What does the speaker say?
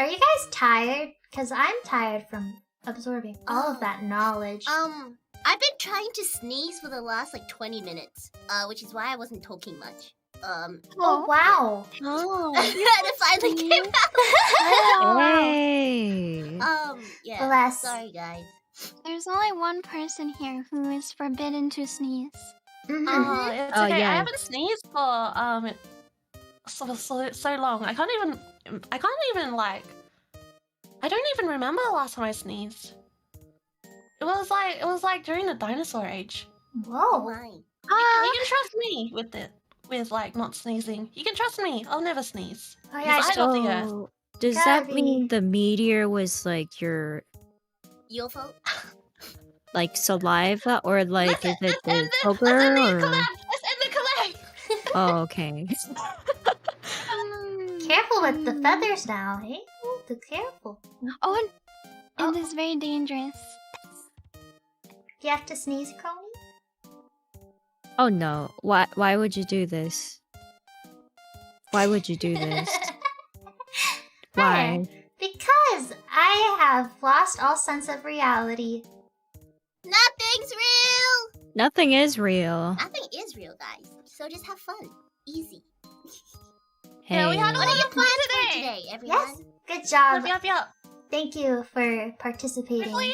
Are you guys tired? Because I'm tired from absorbing all of that knowledge. I've been trying to sneeze for the last like 20 minutes, which is why I wasn't talking much. Oh wow! Oh, And it finally came out. hey. Yeah. Bless. Sorry, guys. There's only one person here who is forbidden to sneeze. Mhm. Oh, it's Oh, okay. yeah. I haven't sneezed for so long. I can't even like. I don't even remember the last time I sneezed. It was like during the dinosaur age. Whoa! My. You can trust me with like not sneezing. You can trust me. I'll never sneeze. Oh yeah, I love the earth. So, does Gotta that mean be. the meteor was like your Your fault? like saliva, or like is it the Let's sugar end the or? collab. Let's end the collab. Oh, okay. Careful with the feathers now, hey? Ooh, be careful. Oh, and it is very dangerous. Do you have to sneeze, Kronii? Oh no! Why would you do this? Why would you do this? Why? Because I have lost all sense of reality. Nothing's real! Nothing is real. Nothing is real, guys. So just have fun. Easy. Hey. Yeah, we had What are your plans for today? today, everyone? Yes, good job. Yup. Thank you for participating. Hopefully